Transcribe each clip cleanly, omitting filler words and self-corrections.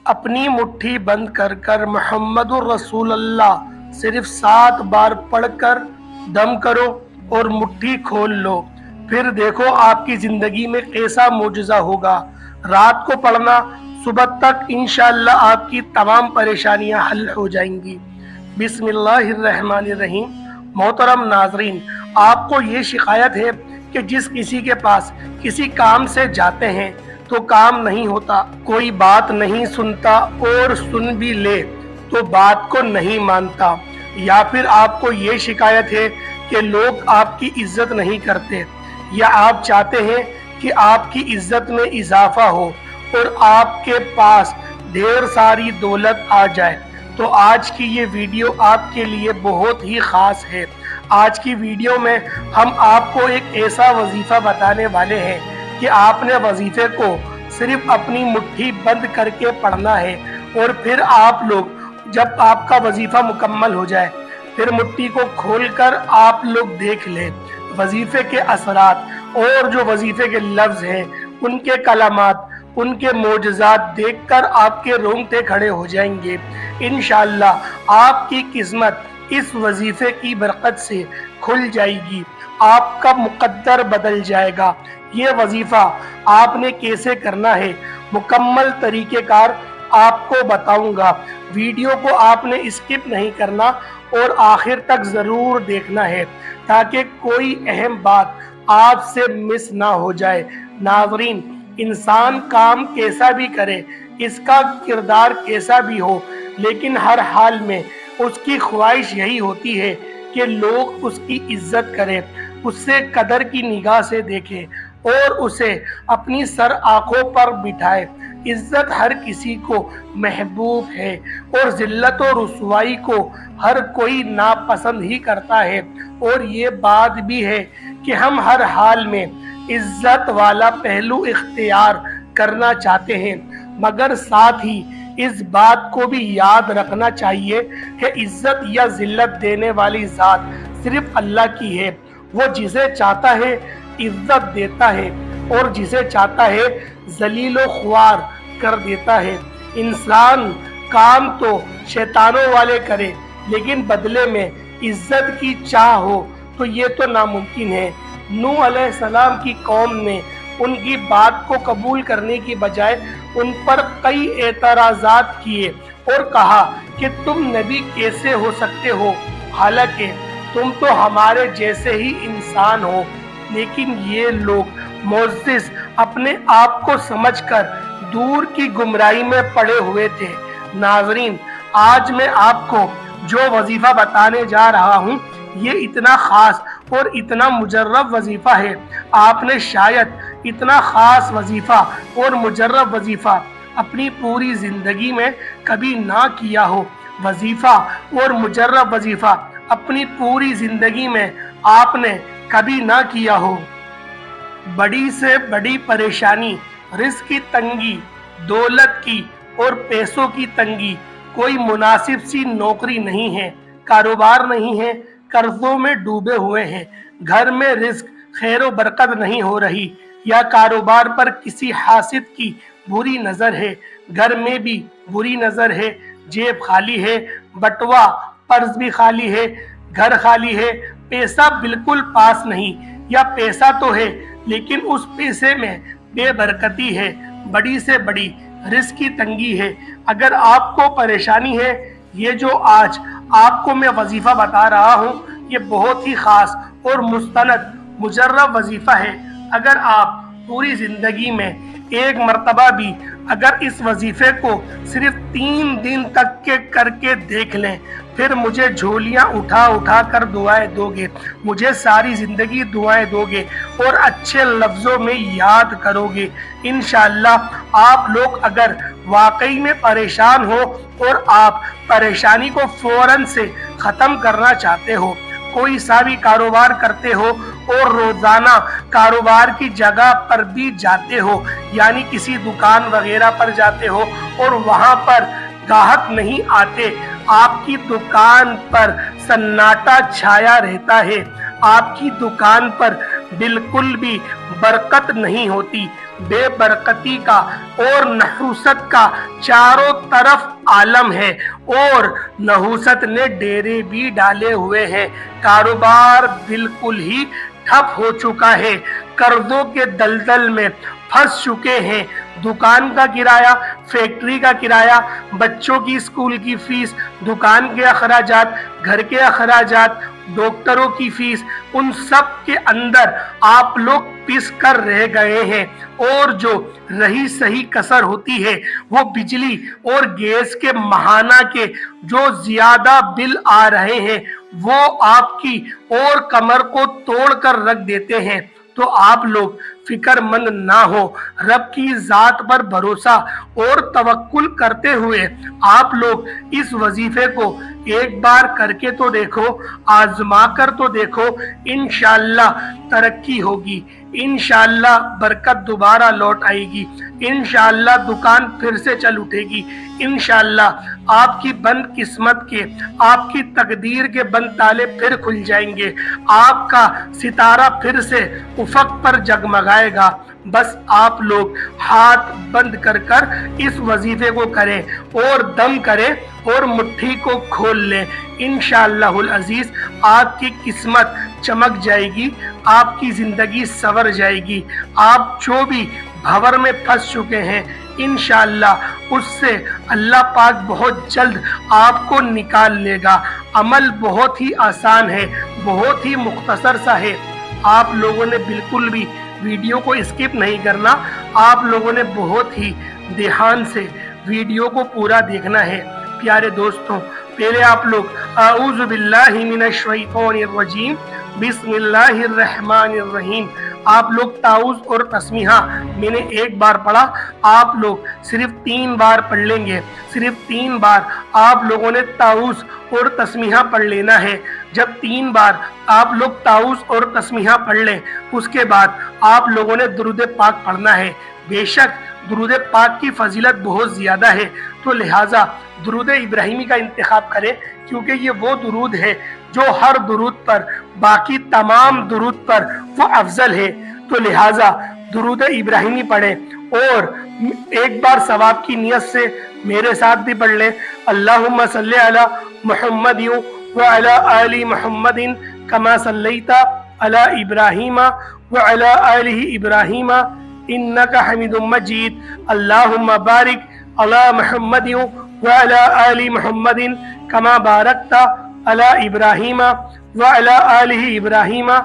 अपनी मुट्ठी बंद कर कर मोहम्मदुर रसूलुल्लाह सिर्फ 7 बार पढ़कर दम करो और मुट्ठी खोल लो, फिर देखो आपकी जिंदगी में कैसा मोजज़ा होगा। रात को पढ़ना, सुबह तक इंशाअल्लाह आपकी तमाम परेशानियां हल हो जाएंगी। बिस्मिल्लाहिर्रहमानिर्रहीम। मोहतरम नाजरीन, आपको ये शिकायत है कि जिस किसी के पास किसी काम से जाते हैं तो काम नहीं होता, कोई बात नहीं सुनता और सुन भी ले तो बात को नहीं मानता, या फिर आपको ये शिकायत है कि लोग आपकी इज्जत नहीं करते, या आप चाहते हैं कि आपकी इज्जत में इजाफा हो और आपके पास ढेर सारी दौलत आ जाए, तो आज की ये वीडियो आपके लिए बहुत ही ख़ास है। आज की वीडियो में हम आपको एक ऐसा वजीफ़ा बताने वाले हैं कि आपने वजीफे को सिर्फ अपनी मुट्ठी बंद करके पढ़ना है, और फिर आप लोग जब आपका वजीफा मुकम्मल हो जाए फिर मुट्ठी को खोलकर आप लोग देख लें वजीफे के असरात, और जो वजीफे के लफ्ज़ हैं उनके कलामात, उनके मोजज़ात देखकर आपके रोंगटे खड़े हो जाएंगे। इंशाअल्लाह आपकी किस्मत इस वजीफे की बरकत से खुल जाएगी, आपका मुकद्दर बदल जाएगा। ये वजीफा आपने कैसे करना है मुकम्मल तरीक़ेकार आपको बताऊंगा। वीडियो को आपने स्किप नहीं करना और आखिर तक ज़रूर देखना है ताकि कोई अहम बात आपसे मिस ना हो जाए। नाज़रीन, इंसान काम कैसा भी करे, इसका किरदार कैसा भी हो, लेकिन हर हाल में उसकी ख्वाहिश यही होती है कि लोग उसकी इज्जत करें, उससे कदर की निगाह से देखें और उसे अपनी सर आंखों पर बिठाए। इज्जत हर किसी को महबूब है और जिल्लत और रुसवाई को हर कोई नापसंद ही करता है, और ये बात भी है कि हम हर हाल में इज्जत वाला पहलू इख्तियार करना चाहते हैं, मगर साथ ही इस बात को भी याद रखना चाहिए कि इज्जत या जिल्लत देने वाली ज़ात सिर्फ अल्लाह की है। वो जिसे चाहता है इज्जत देता है और जिसे चाहता है जलीलो ख्वार कर देता है। इंसान काम तो शैतानों वाले करे, लेकिन बदले में इज्जत की चाह हो तो ये तो नामुमकिन है। नूह अलैहिस्सलाम की कौम ने उनकी बात को कबूल करने की बजाय उन पर कई एतराज़ात किए और कहा कि तुम नबी कैसे हो सकते हो, हालांकि तुम तो हमारे जैसे ही इंसान हो। लेकिन ये लोग मोअज़्ज़िज़ अपने आप को समझकर दूर की गुमराही में पड़े हुए थे। नाज़रीन, आज मैं आपको जो वजीफ़ा बताने जा रहा हूँ ये इतना ख़ास और इतना मुजर्रब वजीफ़ा है, आपने शायद इतना ख़ास वजीफ़ा और मुजर्रब वजीफ़ा अपनी पूरी ज़िंदगी में कभी ना किया हो। वजीफ़ा और मुजर्रब वजीफ़ा अपनी पूरी ज़िंदगी में आपने कभी ना किया हो। बड़ी से बड़ी परेशानी, रिज़्क़ की तंगी, दौलत की और पैसों की तंगी, कोई मुनासिब सी नौकरी नहीं है, कारोबार नहीं है, कर्जों में डूबे हुए हैं, घर में रिज़्क़ खैर व बरकत नहीं हो रही, या कारोबार पर किसी हासिद की बुरी नज़र है, घर में भी बुरी नज़र है, जेब खाली है, बटवा पर्स भी खाली है, घर खाली है, पैसा बिल्कुल पास नहीं, या पैसा तो है लेकिन उस पैसे में बेबरकती है, बड़ी से बड़ी रिज़्क़ की तंगी है। अगर आपको परेशानी है, ये जो आज आपको मैं वजीफ़ा बता रहा हूँ ये बहुत ही ख़ास और मुस्तनद मुजर्रब वजीफ़ा है। अगर आप पूरी ज़िंदगी में एक मर्तबा भी अगर इस वजीफ़े को सिर्फ 3 दिन तक के करके देख लें, फिर मुझे झोलियाँ उठा उठा कर दुआएं दोगे, मुझे सारी ज़िंदगी दुआएं दोगे और अच्छे लफ्ज़ों में याद करोगे। इंशाअल्लाह आप लोग अगर वाकई में परेशान हो और आप परेशानी को फ़ौरन से ख़त्म करना चाहते हो, कोई सा भी कारोबार करते हो और रोज़ाना कारोबार की जगह पर भी जाते हो, यानी किसी दुकान वगैरह पर जाते हो और वहाँ पर ग्राहक नहीं आते, आपकी दुकान पर सन्नाटा छाया रहता है, आपकी दुकान पर बिल्कुल भी बरकत नहीं होती, बेबरकती का और नहुसत का चारों तरफ आलम है, और नहुसत ने डेरे भी डाले हुए हैं। कारोबार बिल्कुल ही ठप हो चुका है, कर्जों के दलदल में फंस चुके हैं। दुकान का किराया, फैक्ट्री का किराया, बच्चों की स्कूल की फीस, दुकान के अखराजात, घर के अखराजात, डॉक्टरों की फीस, उन सब के अंदर आप लोग पिस कर रह गए हैं। और जो रही सही कसर होती है वो बिजली और गैस के माहाना के जो ज्यादा बिल आ रहे हैं वो आपकी और कमर को तोड़ कर रख देते हैं। तो आप लोग फिक्रमंद ना हो, रब की जात पर भरोसा और तवक्कुल करते हुए आप लोग इस वजीफे को एक बार करके तो देखो, आजमा कर तो देखो। इंशाअल्लाह तरक्की होगी, इंशाअल्लाह बरकत दोबारा लौट आएगी, इंशाअल्लाह दुकान फिर से चल उठेगी, इंशाअल्लाह आपकी बंद किस्मत के, आपकी तकदीर के बंद ताले फिर खुल जाएंगे, आपका सितारा फिर से उफक पर जगमगाएगा। बस आप लोग हाथ बंद कर कर इस वजीफे को करें और दम करें और मुट्ठी को खोल लें। इंशाअल्लाहुल अजीज आपकी किस्मत चमक जाएगी, आपकी जिंदगी संवर जाएगी। आप जो भी भंवर में फंस चुके हैं इंशाअल्लाह उससे अल्लाह पाक बहुत जल्द आपको निकाल लेगा। अमल बहुत ही आसान है, बहुत ही मुख्तसर सा है। आप लोगों ने बिल्कुल भी वीडियो को स्किप नहीं करना, आप लोगों ने बहुत ही ध्यान से वीडियो को पूरा देखना है। प्यारे दोस्तों, पहले आप लोग आऊज़ु बिल्लाहि मिनश शैतानिर रजीम बिस्मिल्लाहिर रहमानिर रहीम आप लोग ताऊज़ और तस्मीहा मैंने एक बार पढ़ा, आप लोग सिर्फ 3 बार पढ़ लेंगे। सिर्फ 3 बार आप लोगों ने ताऊज़ और तस्मीहा पढ़ लेना है। जब 3 बार आप लोग ताऊज़ और तस्मीहा पढ़ लें उसके बाद आप लोगों ने दुरूद पाक पढ़ना है। बेशक दुरूद पाक की फजीलत बहुत ज़्यादा है, तो लिहाजा दुरूद इब्राहिमी का इंतखाब करें, क्योंकि ये वो दुरूद है जो हर दुरूद पर, बाकी तमाम दुरूद पर वो अफजल है। तो लिहाजा दुरूद इब्राहिमी पढ़ें और एक बार सवाब की नियत से मेरे साथ भी पढ़ लें। अल्लाहुम्मा सल्ली अला मुहम्मदिन व अला आलि मुहम्मदिन कमा सल्लैता अला इब्राहीमा व अला आलि इब्राहीमा इन्नका हमीदुम मजीद। अल्लाहुम्मा बारिक अला मुहम्मदिन व अला आलि मुहम्मदिन कमा बारकता अला इब्राहीमा व अला आलि इब्राहीमा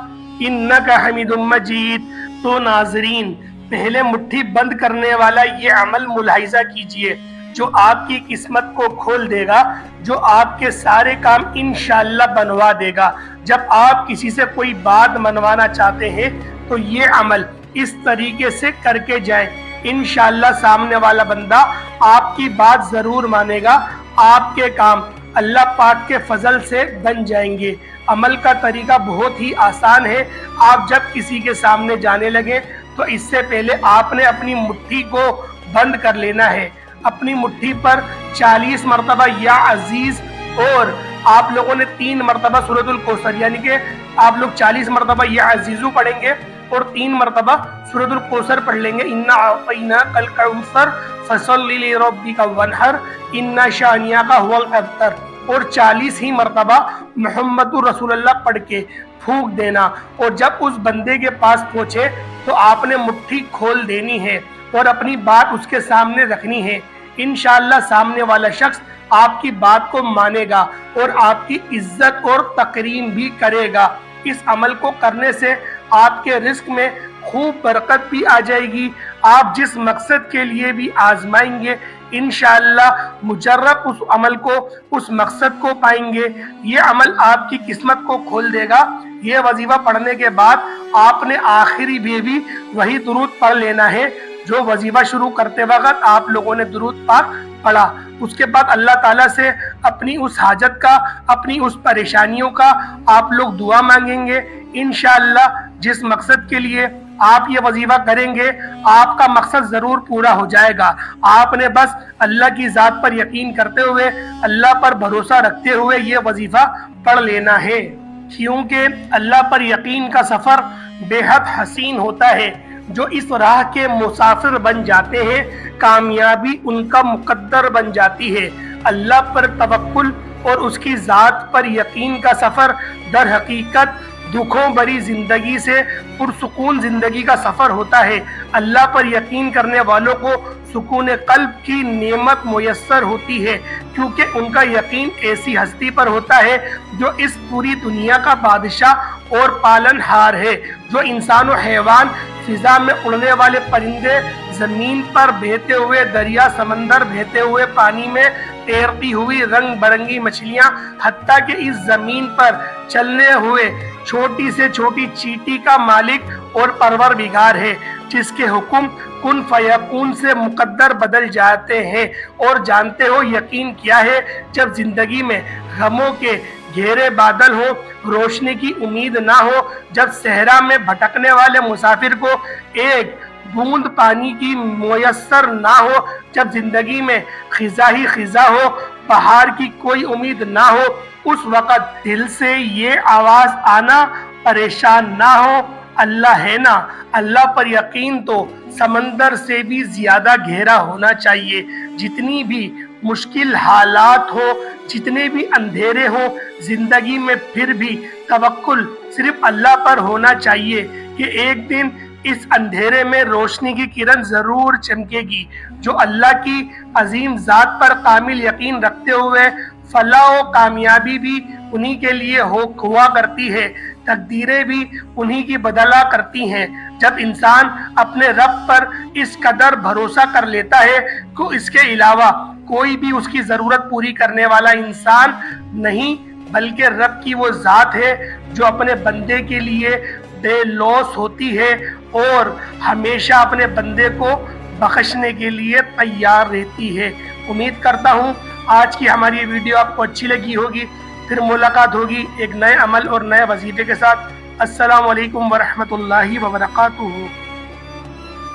इन्नका हमीदुम मजीद। तो नाजरीन, पहले मुट्ठी बंद करने वाला ये अमल मुलाहिजा कीजिए जो आपकी किस्मत को खोल देगा, जो आपके सारे काम इंशाअल्लाह बनवा देगा। जब आप किसी से कोई बात मनवाना चाहते हैं तो ये अमल इस तरीके से करके जाएं, इंशाअल्लाह सामने वाला बंदा आपकी बात जरूर मानेगा, आपके काम अल्लाह पाक के फजल से बन जाएंगे। अमल का तरीका बहुत ही आसान है। आप जब किसी के सामने जाने लगे तो इससे पहले आपने अपनी मुट्ठी को बंद कर लेना है। अपनी मुट्ठी पर 40 मरतबा या अजीज और आप लोगों ने 3 मरतबा सूरतुल कौसर, यानी कि आप लोग 40 मरतबा या अजीजू पढ़ेंगे और 3 मरतबा सूरतुल कौसर पढ़ लेंगे। इन्ना अतैना कल कौसर फसल्लि लिरब्बिका वनहर इन्ना शानियाका हुवल अब्तर, और 40 ही मरतबा मुहम्मदुर रसूलुल्लाह पढ़ के फूंक देना। और जब उस बंदे के पास पहुंचे तो आपने मुट्ठी खोल देनी है और अपनी बात उसके सामने रखनी है। इंशाअल्लाह सामने वाला शख्स आपकी बात को मानेगा और आपकी इज्जत और तकरीम भी करेगा। इस अमल को करने से आपके रिस्क में खूब बरकत भी आ जाएगी। आप जिस मकसद के लिए भी आजमाएंगे इंशाअल्लाह मुजर्रब उस अमल को, उस मकसद को पाएंगे। ये अमल आपकी किस्मत को खोल देगा। ये वजीफा पढ़ने के बाद आपने आखिरी में भी वही दुरूद पढ़ लेना है जो वजीफा शुरू करते वक्त आप लोगों ने दुरूद पाक पढ़ा। उसके बाद अल्लाह ताला से अपनी उस हाजत का, अपनी उस परेशानियों का आप लोग दुआ मांगेंगे। इंशाअल्लाह जिस मकसद के लिए आप ये वजीफा करेंगे आपका मकसद जरूर पूरा हो जाएगा। आपने बस अल्लाह की जात पर यकीन करते हुए, अल्लाह पर भरोसा रखते हुए ये वजीफा पढ़ लेना है, क्योंकि अल्लाह पर यकीन का सफर बेहद हसीन होता है। جو اس راہ کے مسافر بن جاتے ہیں کامیابی ان کا مقدر بن جاتی ہے۔ اللہ پر توکل اور اس کی ذات پر یقین کا سفر در حقیقت دکھوں بری زندگی سے پرسکون زندگی کا سفر ہوتا ہے۔ اللہ پر یقین کرنے والوں کو سکون قلب کی نعمت میسر ہوتی ہے، کیونکہ ان کا یقین ایسی ہستی پر ہوتا ہے جو اس پوری دنیا کا بادشاہ اور پالن ہار ہے، جو انسان و حیوان، فضا میں اڑنے والے پرندے، زمین پر بہتے ہوئے دریا، سمندر، بہتے ہوئے پانی میں تیرتی ہوئی رنگ برنگی مچھلیاں، حتیٰ کہ اس زمین پر چلنے ہوئے چھوٹی سے چھوٹی چیٹی کا مالک اور پروردگار ہے، جس کے حکم کن فیکون سے مقدر بدل جاتے ہیں۔ اور جانتے ہو یقین کیا ہے، جب زندگی میں غموں کے گھیرے بادل ہو، روشنی کی امید نہ ہو، جب صحرا میں بھٹکنے والے مسافر کو ایک بوند پانی کی میسر نہ ہو، جب زندگی میں خزاں ہی خزاں ہو، بہار کی کوئی امید نہ ہو، اس وقت دل سے یہ آواز آنا پریشان نہ ہو، اللہ ہے نا۔ اللہ پر یقین تو سمندر سے بھی زیادہ گہرا ہونا چاہیے۔ جتنی بھی مشکل حالات ہو، جتنے بھی اندھیرے ہوں زندگی میں، پھر بھی توکل صرف اللہ پر ہونا چاہیے کہ ایک دن اس اندھیرے میں روشنی کی کرن ضرور چمکے گی۔ جو اللہ کی عظیم ذات پر کامل یقین رکھتے ہوئے فلاح و کامیابی بھی انہی کے لیے ہوا کرتی ہے، تقدیریں بھی انہی کی بدلا کرتی ہیں۔ جب انسان اپنے رب پر اس قدر بھروسہ کر لیتا ہے کہ اس کے علاوہ کوئی بھی اس کی ضرورت پوری کرنے والا انسان نہیں، بلکہ رب کی وہ ذات ہے جو اپنے بندے کے لیے بے لوث ہوتی ہے اور ہمیشہ اپنے بندے کو بخشنے کے لیے تیار رہتی ہے۔ امید کرتا ہوں آج کی ہماری ویڈیو آپ کو اچھی لگی ہوگی۔ پھر ملاقات ہوگی ایک نئے عمل اور نئے وظیفے کے ساتھ۔ السلام علیکم ورحمۃ اللہ وبرکاتہ۔